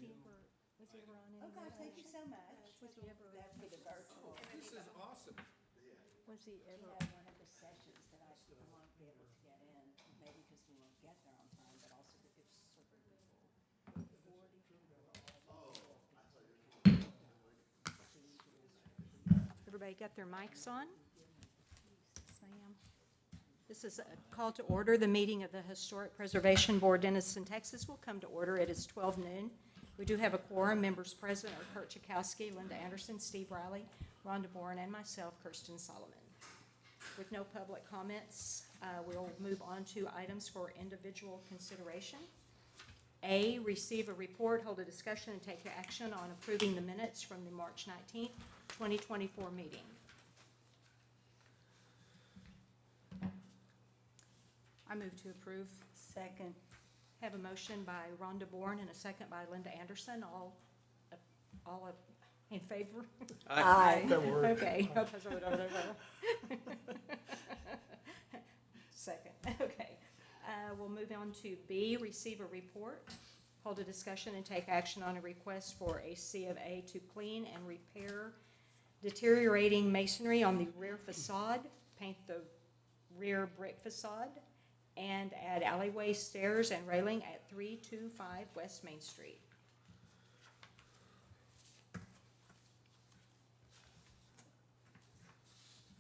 Was he ever on Oh, any? gosh, thank you so much. Was he ever? That for the virtual. This is awesome. Was he You ever? know, one of the sessions that I won't be able to get in, maybe because we won't get there on time, but also because it's super people. 40 people all. Everybody got their mics on? Yes, ma'am. This is a call to order. The meeting of the Historic Preservation Board, Denison, Texas, will come to order. It is 12 noon. We do have a quorum. Members present are Kurt Chakowski, Linda Anderson, Steve Riley, Rhonda Bourne, and myself, Kirsten Solomon. With no public comments, we'll move on to items for individual consideration. A, receive a report, hold a discussion, and take action on approving the minutes from the March 19th, 2024 meeting. I move to approve. Second. Have a motion by Rhonda Bourne and a second by Linda Anderson. All in favor? Aye. Okay. Second. Okay. We'll move on to B, receive a report, hold a discussion, and take action on a request for a C of A to clean and repair deteriorating masonry on the rear facade, paint the rear brick facade, and add alleyway stairs and railing at 325 West Main Street.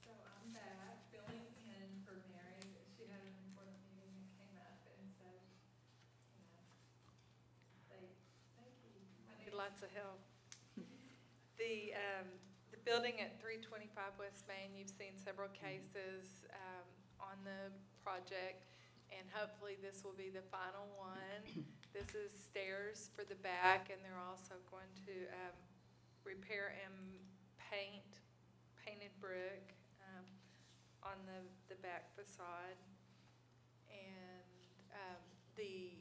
So I'm back filling in for Mary. She had an important meeting that came up, and so, thank you. I need lots of help. The building at 325 West Main, you've seen several cases on the project. And hopefully this will be the final one. This is stairs for the back, and they're also going to repair and painted brick on the back facade. And the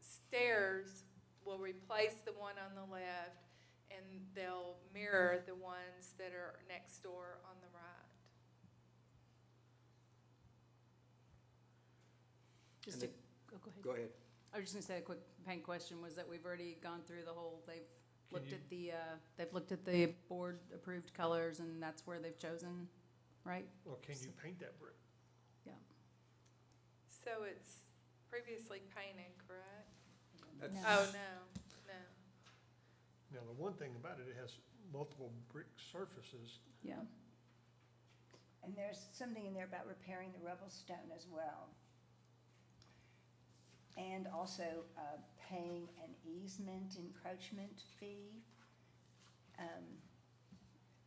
stairs will replace the one on the left, and they'll mirror the ones that are next door on the right. Just a, Go ahead. Go ahead. I was just gonna say a quick paint question was that we've already gone through the whole, they've looked at the board approved colors, and that's where they've chosen, right? Or can you paint that brick? Yeah. So it's previously painted, correct? That's- Oh, no. Now, the one thing about it, it has multiple brick surfaces. Yeah. And there's something in there about repairing the rubble stone as well. And also paying an easement encroachment fee.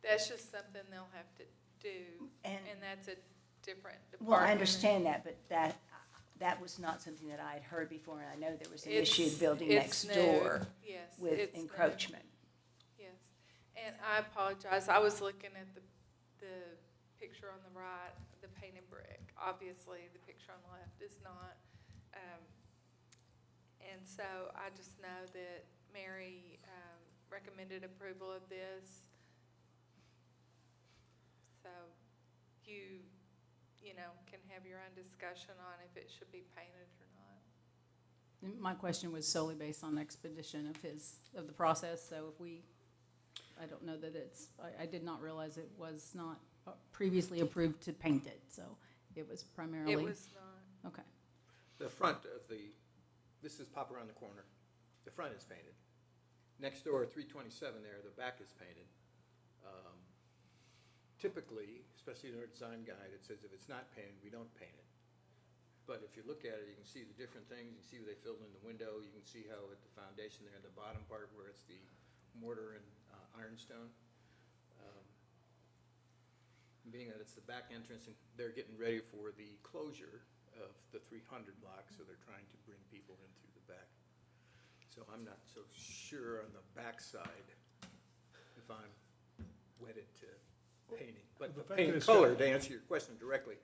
That's just something they'll have to do, And, and that's a different department. well, I understand that, but that was not something that I had heard before, and I know there was an issue It's- building it's next new. door Yes, with it's new. encroachment. Yes, and I apologize, I was looking at the picture on the right, the painted brick. Obviously, the picture on the left is not. And so I just know that Mary recommended approval of this. So you know, can have your own discussion on if it should be painted or not. And my question was solely based on expedition of the process, so if I don't know that I did not realize it was not previously approved to paint it, so it was primarily. It was not. Okay. The front of this is pop around the corner. The front is painted. Next door, 327 there, the back is painted. Typically, especially in our design guide, it says if it's not painted, we don't paint it. But if you look at it, you can see the different things. You can see where they filled in the window. You can see how at the foundation there, in the bottom part where it's the mortar and ironstone. Being that it's the back entrance, and they're getting ready for the closure of the 300 block, so they're trying to bring people in through the back. So I'm not so sure on the back side if I'm wedded to painting. But The the fact that paint it's color, got- to answer your question directly,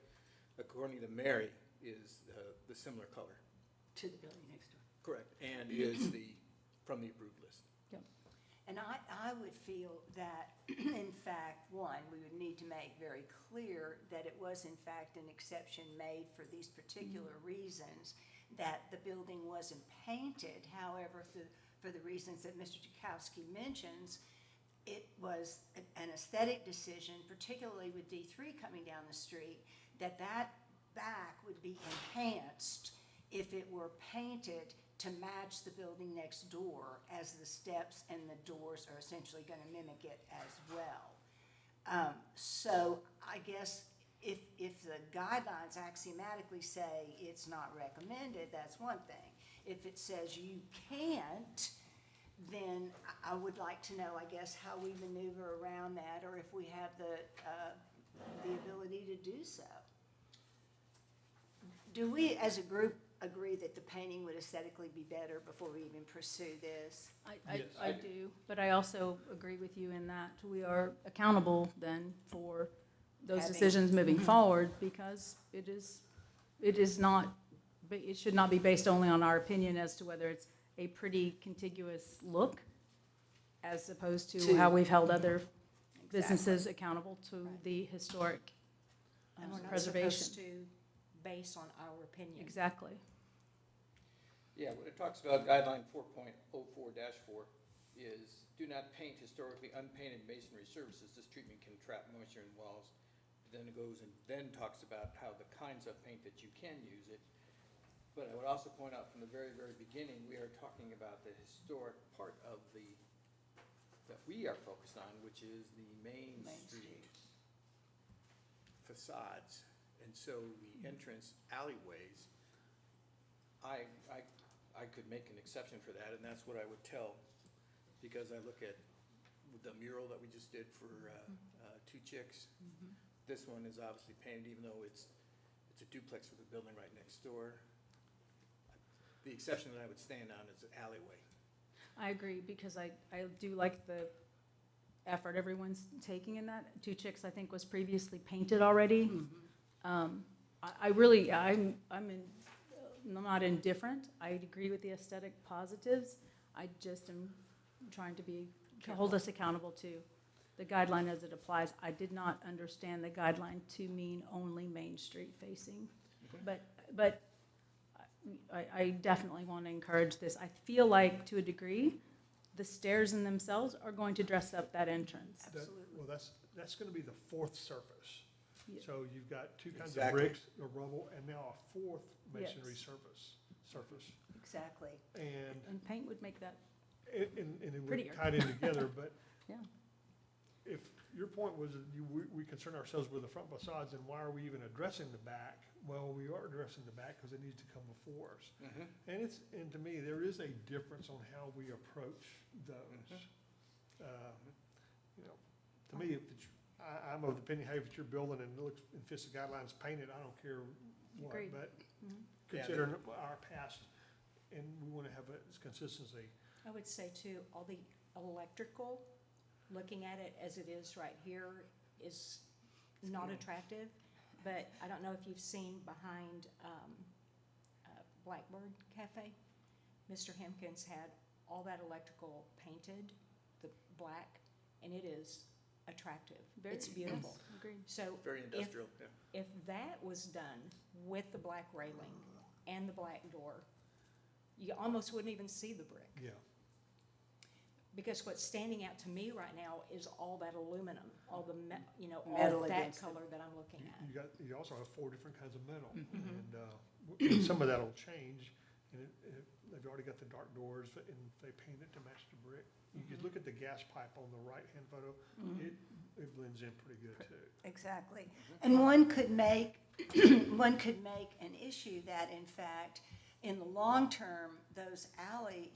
according to Mary, is the similar color. To the building next door. Correct. And is from the approved list. And I would feel that, in fact, one, we would need to make very clear that it was in fact an exception made for these particular reasons, that the building wasn't painted. However, for the reasons that Mr. Jakowski mentions, it was an aesthetic decision, particularly with D3 coming down the street, that back would be enhanced if it were painted to match the building next door, as the steps and the doors are essentially going to mimic it as well. So I guess if the guidelines axiomatically say it's not recommended, that's one thing. If it says you can't, then I would like to know, I guess, how we maneuver around that, or if we have the ability to do so. Do we, as a group, agree that the painting would aesthetically be better before we even pursue this? Yes. I do, but I also agree with you in that we are accountable then for those Having- decisions moving forward, because it is not, it should not be based only on our opinion as to whether it's a pretty contiguous look, as opposed to how we've held other businesses accountable to Right. the historic And we're not preservation. supposed to base on our opinion. Exactly. Yeah, what it talks about, guideline 4.04-4 is, do not paint historically unpainted masonry surfaces. This treatment can trap moisture in walls. Then it goes and then talks about how the kinds of paint that you can use it. But I would also point out from the very, very beginning, we are talking about the historic part of that we are focused on, which is the Main Street facades. And so the entrance alleyways, I could make an exception for that, and that's what I would tell, because I look at the mural that we just did for Two Chicks. This one is obviously painted, even though it's a duplex with a building right next door. The exception that I would stand on is the alleyway. I agree, because I do like the effort everyone's taking in that. Two Chicks, I think, was previously painted already. I'm not indifferent. I agree with the aesthetic positives. I just am trying to hold us accountable to the guideline as it applies. I did not understand the guideline to mean only Main Street facing, but I definitely want to encourage this. I feel like, to a degree, the stairs in themselves are going to dress up that entrance. Well, that's gonna be the fourth surface. Yeah. So you've got two kinds of Exactly. bricks, a rubble, and now a fourth masonry Yes. surface. Exactly. And paint would make that, And it would Prettier. tie it in together, but yeah. if your point was that we concern ourselves with the front facades, then why are we even addressing the back? Well, we are addressing the back because it needs to come before us. And to me, there is a difference on how we approach those. You know, to me, I'm of the opinion, hey, if it's your building and it looks, and fits the guidelines, paint it, I don't care what. Agreed. But Mhm. considering our past, and we want to have a consistency. I would say too, all the electrical, looking at it as it is right here, is not attractive. But I don't know if you've seen behind Blackbird Cafe. Mr. Hempkins had all that electrical painted, the black, and it is attractive. It's beautiful. Agreed. So Very industrial, yeah. if that was done with the black railing and the black door, you almost wouldn't even see the brick. Yeah. Because what's standing out to me right now is all that aluminum, all the, all Metal of that against the- color that I'm looking at. You also have 4 different kinds of metal, Mm-hmm. and some of that'll change, and they've already got the dark doors, and they paint it to match the brick. You Mm-hmm. could look at the gas pipe on the right-hand photo, it blends in pretty good too. Exactly. And one could make an issue that, in fact, in the long term, those alley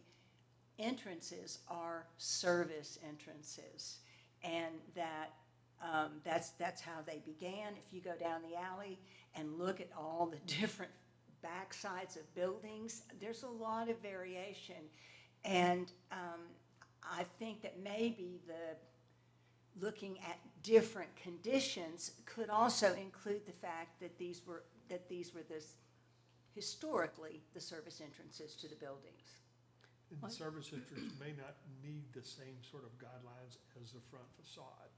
entrances are service entrances. And that's how they began. If you go down the alley and look at all the different backsides of buildings, there's a lot of variation. And I think that maybe looking at different conditions could also include the fact that these were historically the service entrances to the buildings. And the service entrance may not need the same sort of guidelines as the front facade.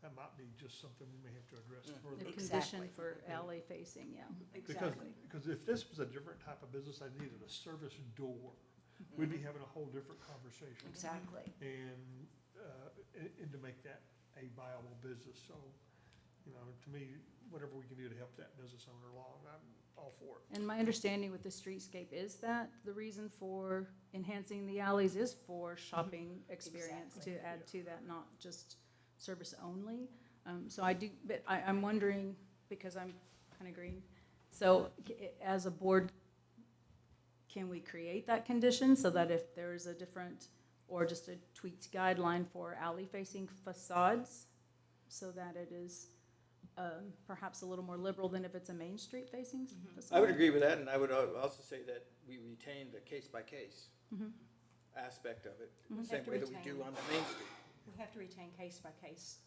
That might be just something we may have to address The further. condition Exactly. for alley facing, yeah. Because if this was a different type of business, I needed a service door. we'd be having a whole different conversation. Exactly. And to make that a viable business, so, you know, to me, whatever we can do to help that business owner along, I'm all for it. And my understanding with the streetscape is that the reason for enhancing the alleys is for shopping experience, to Exactly. add to that, not just service only. So I do, but I'm wondering, because I'm kind of green, so as a board, can we create that condition so that if there's a different, or just a tweaked guideline for alley-facing facades, so that it is perhaps a little more liberal than if it's a Main Street-facing facade? I would agree with that, and I would also say that we retain the case-by-case Mhm. aspect of it, the Mhm. same Have to way that we retain. do on the Main Street. We have to retain case by case,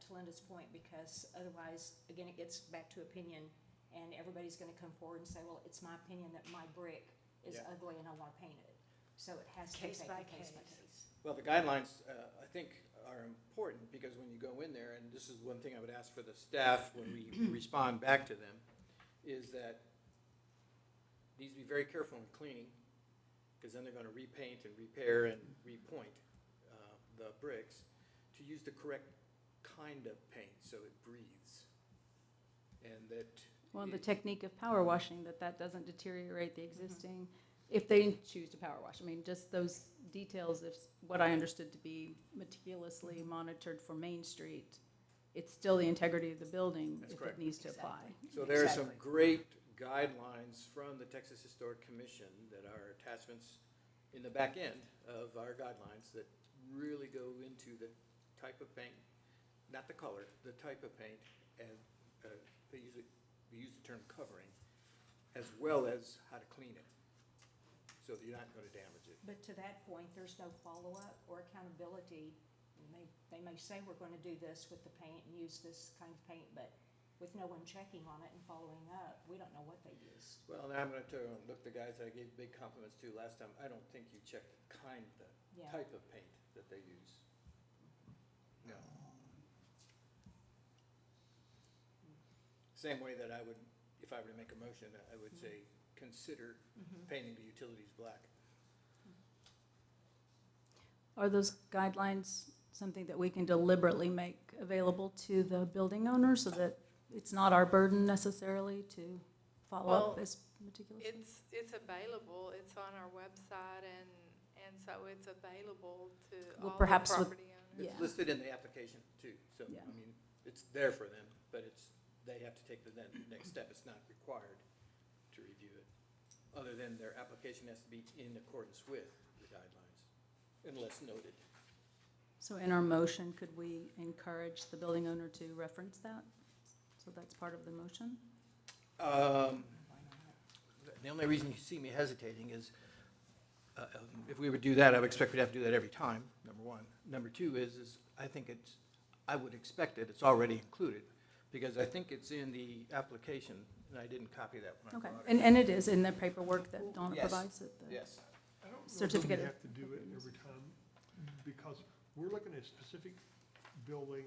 to Linda's point, because otherwise, again, it gets back to opinion, and everybody's gonna come forward and say, well, it's my opinion that my brick is Yeah. ugly and I wanna paint it. So it has to be Case taken by case by case. case. Well, the guidelines, I think, are important, because when you go in there, and this is one thing I would ask for the staff when we respond back to them, is that needs to be very careful in cleaning, because then they're gonna repaint and repair and repoint the bricks, to use the correct kind of paint, so it breathes. And that. Well, the it- technique of power washing, that doesn't deteriorate the existing, if they choose to power wash. I mean, just those details, if what I understood to be meticulously monitored for Main Street, it's still the integrity of the building That's if correct. it needs to Exactly. apply. So there are some Exactly. great guidelines from the Texas Historic Commission that are attachments in the back end of our guidelines that really go into the type of paint, not the color, the type of paint, and they use the term covering, as well as how to clean it, so that you're not gonna damage it. But to that point, there's no follow-up or accountability. They may say we're gonna do this with the paint and use this kind of paint, but with no one checking on it and following up, we don't know what they used. Well, now I'm gonna look the guys I gave big compliments to last time, I don't think you checked the Yeah. type of paint that they use. No. Same way that I would, if I were to make a motion, I would say, consider painting the utilities black. Are those guidelines something that we can deliberately make available to the building owner so that it's not our burden necessarily to follow up Well, this meticulously? It's available, it's on our website, and so it's available to Well, all the perhaps with- property owners. It's Yeah. listed in the application too, so, Yeah. I mean, it's there for them, but they have to take the next step, it's not required to review it. Other than their application has to be in accordance with the guidelines, unless noted. So in our motion, could we encourage the building owner to reference that? So that's part of the motion? The only reason you see me hesitating is, if we would do that, I would expect we'd have to do that every time, number one. Number two is I would expect it's already included, because I think it's in the application, and I didn't copy that when I Okay, brought it. and it is in the paperwork that Donna Yes. provides at the. Yes. I don't know that Certificate we of have to do it every time, because we're looking at a specific building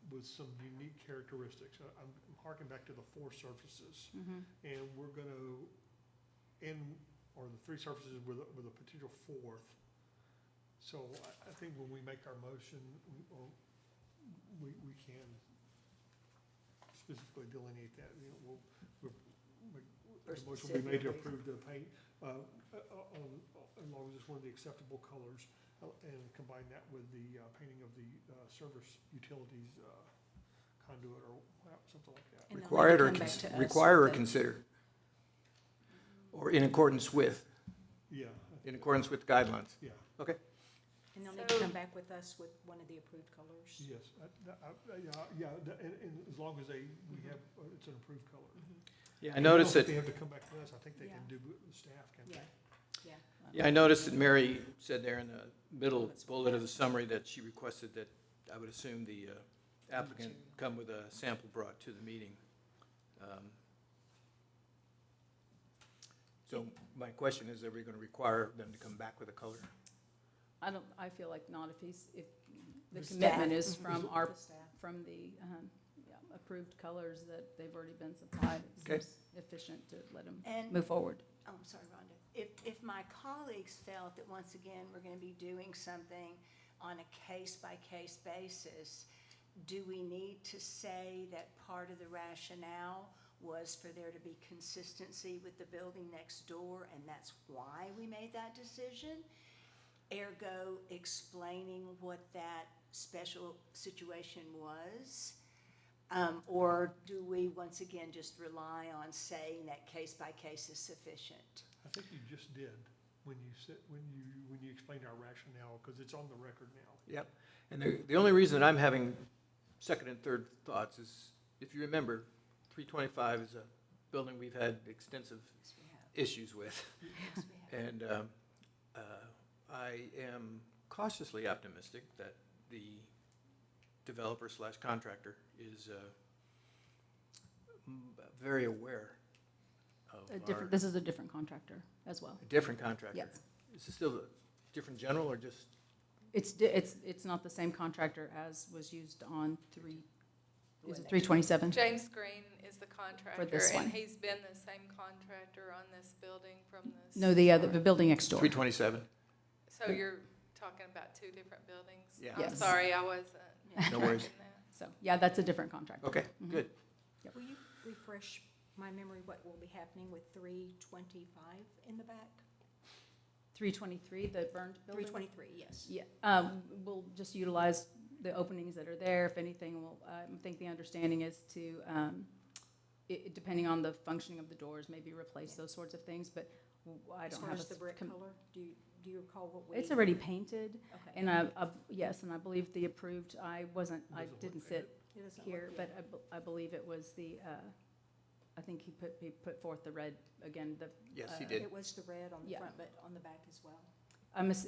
with some unique characteristics. I'm harking back to the 4 surfaces, Mhm. and we're gonna or the 3 surfaces with a potential 4th. So I think when we make our motion, we can specifically delineate that, you know, the motion will be made to approve the paint, as long as it's one of the acceptable colors, and combine that with the painting of the service utilities conduit or something like that. And they'll Required need to or, come back to us require or with the- consider? Or in accordance with, Yeah, in accordance with guidelines? yeah, Okay. And they'll need to So- come back with us with one of the approved colors. yes, and as long as we have, it's an approved color. Yeah, I don't noticed think that, They have to come back to us, I think they Yeah. can do it with staff, can't Yeah, they? yeah. yeah, I noticed that Mary said there in the middle bullet of the summary that she requested that I would assume the applicant come with a sample brought to the meeting. So my question is, are we gonna require them to come back with a color? I feel like not if the The commitment staff. is from our, The staff. from the, approved colors that they've already been supplied. It Okay. seems efficient to let them And- move forward. Oh, I'm sorry, Rhonda. if my colleagues felt that once again, we're gonna be doing something on a case-by-case basis, do we need to say that part of the rationale was for there to be consistency with the building next door, and that's why we made that decision? Ergo, explaining what that special situation was? Or do we, once again, just rely on saying that case by case is sufficient? I think you just did when you said, when you explained our rationale, because it's on the record now. Yep. And the only reason I'm having second and third thoughts is, if you remember, 325 is a building we've had extensive Yes, we have. issues with. Yes, we have. And I am cautiously optimistic that the developer / contractor is very aware of our, This is a different contractor as well. a different contractor. Yes. Is it still a different general or just, It's not the same contractor as was used on is it 327? James Green is the contractor, this one. and he's been the same contractor on this building from this. No, the building next door. 327? So you're talking about two different buildings? Yeah. I'm Yes. sorry, I wasn't No worries. tracking that. So, yeah, that's a different contractor. Okay, Mhm. good. Will you refresh my memory what will be happening with 325 in the back? 323, the burned building? 323, yes. Yeah, we'll just utilize the openings that are there. If anything, we'll, I think the understanding is to, depending on the functioning of the doors, maybe replace those sorts of things, but I As don't far have as the brick color, do you recall what we? It's already painted, Okay. and yes, and I believe the approved, I Doesn't didn't look sit It doesn't here, look but good. I believe it was I think he put forth the red, again, Yes, he uh, did. It was the red on the Yeah. front, but on the back as well.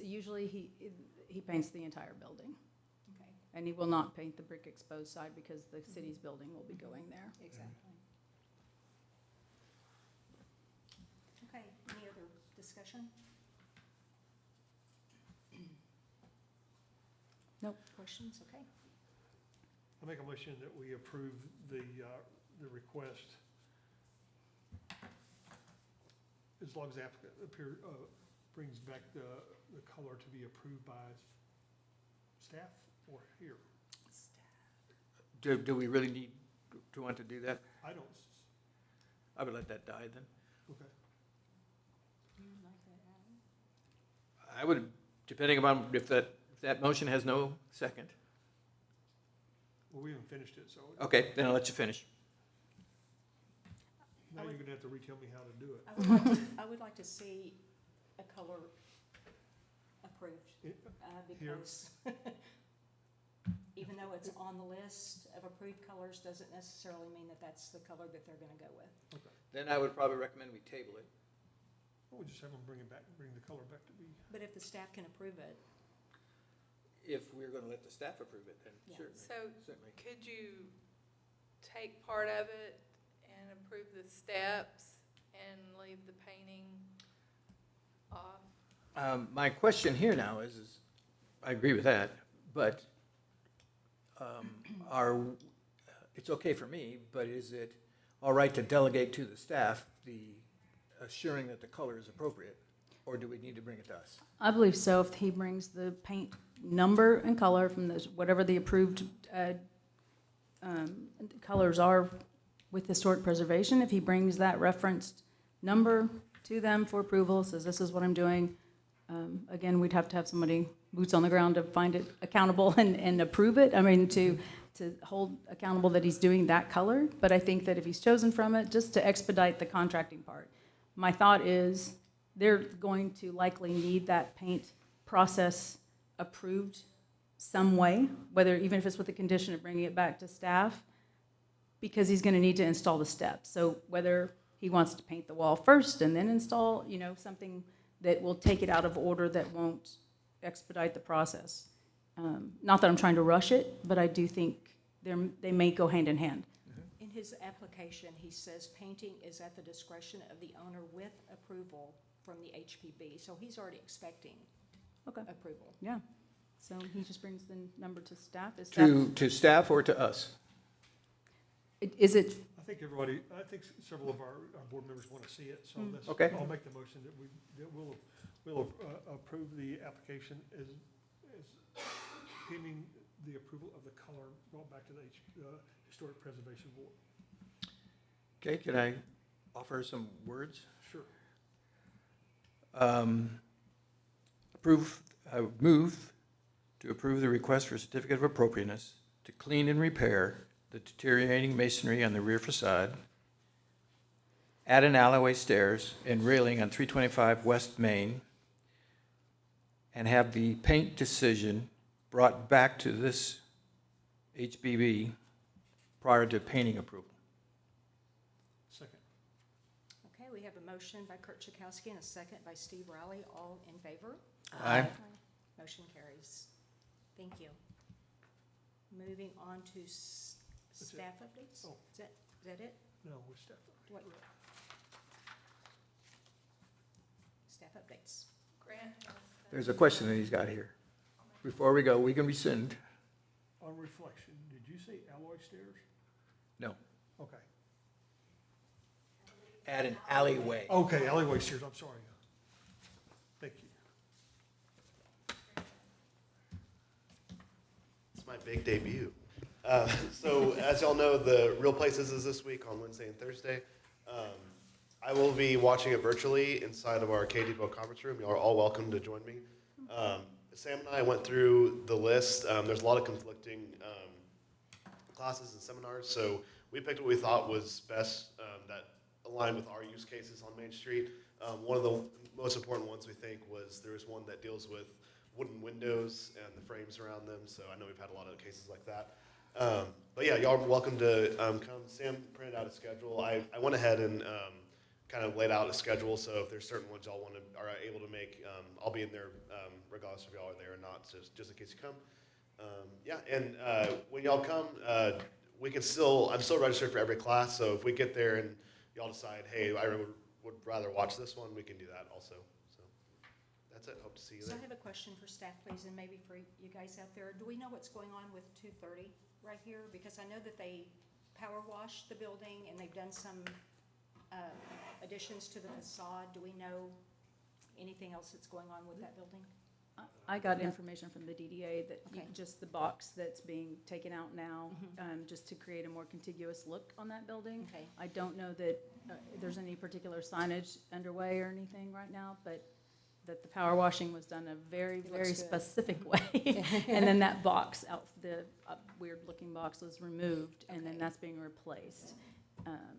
usually he paints the entire building, Okay, and he will not paint the brick exposed side because the city's building will be going there. exactly. Okay, any other discussion? Nope. Questions, okay. I make a motion that we approve the request as long as the applicant brings back the color to be approved by staff or here. Do we really need to want to do that? I don't, I would let that die then. okay. You like that, Alan? I would, depending upon if that motion has no second. Well, we haven't finished it, so Okay, then I'll let you finish. now you're gonna have to retell me how to do it. I would like to see a color approved, Here? because even though it's on the list of approved colors, doesn't necessarily mean that that's the color that they're gonna go with. Then I would probably recommend we table it. We'll just have them bring the color back to be. But if the staff can approve it, If we're going to let the staff approve it, then Yeah. certainly, So certainly. could you take part of it and approve the steps and leave the painting off? My question here now is, I agree with that, but it's okay for me, but is it all right to delegate to the staff the assuring that the color is appropriate? Or do we need to bring it to us? I believe so, if he brings the paint number and color from those, whatever the approved colors are with historic preservation, if he brings that referenced number to them for approval, says this is what I'm doing, again, we'd have to have somebody, boots on the ground, to find it accountable and approve it, I mean, to hold accountable that he's doing that color, but I think that if he's chosen from it, just to expedite the contracting part. My thought is, they're going to likely need that paint process approved some way, whether, even if it's with the condition of bringing it back to staff, because he's gonna need to install the steps. So whether he wants to paint the wall first and then install, something that will take it out of order that won't expedite the process. Not that I'm trying to rush it, but I do think they may go hand in hand. in his application, he says painting is at the discretion of the owner with approval from the HPB, so he's already expecting Okay, approval. yeah. So he just brings the number to staff? Is staff, To staff or to us? is it, think several of our board members want to see it, so let's, Okay. I'll make the motion that we'll approve the application as pending the approval of the color brought back to the Historic Preservation Board. Okay, can I offer some words? Sure. I would move to approve the request for certificate of appropriateness to clean and repair the deteriorating masonry on the rear facade, add an alleyway stairs and railing on 325 West Main, and have the paint decision brought back to this HBB prior to painting approval. Second. Okay, we have a motion by Kurt Chakowski and a second by Steve Riley. All in favor? Aye. Motion carries. Thank you. Moving on to staff updates? Oh. Is that it? No, we're staff. What? Staff updates. Grant has There's a question that he's got here. Before we go, we can rescind. On reflection, did you say alloy stairs? No. Okay. Add an alleyway. Okay, alleyway stairs, I'm sorry. Thank you. It's my big debut. So as y'all know, the Real Places is this week on Wednesday and Thursday. I will be watching it virtually inside of our K Depot conference room. Y'all are all welcome to join me. Sam and I went through the list. There's a lot of conflicting classes and seminars, so we picked what we thought was best that aligned with our use cases on Main Street. One of the most important ones we think was there was one that deals with wooden windows and the frames around them, so I know we've had a lot of cases like that. But yeah, y'all are welcome to come. Sam printed out a schedule. I went ahead and kind of laid out a schedule, so if there's certain ones y'all are able to make, I'll be in there regardless if y'all are there or not, just in case you come. Yeah, and when y'all come, I'm still registered for every class, so if we get there and y'all decide, hey, I would rather watch this one, we can do that also. So that's it. Hope to see you So there. I have a question for staff, please, and maybe for you guys out there. Do we know what's going on with 230 right here? Because I know that they power washed the building and they've done some additions to the facade. Do we know anything else that's going on with that building? I got information from the DDA that Okay. just the box that's being taken out now, just to create a more contiguous look on that building. Okay. I don't know that there's any particular signage underway or anything right now, but that the power washing was done a very, It very looks good. specific way. And then that box out, the weird-looking box was removed, and then Okay. that's being replaced.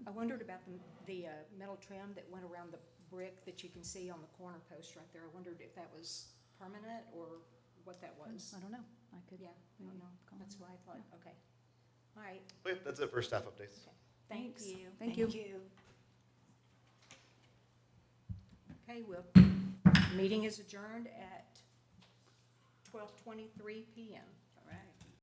I wondered about the metal trim that went around the brick that you can see on the corner post right there. I wondered if that was permanent or what that was. I don't know. I could. Yeah, I don't know. That's what I thought. Okay. All right. But yeah, that's it for staff updates. Thank Thanks. you. Thank you. Okay, well, meeting is adjourned at 12:23 p.m.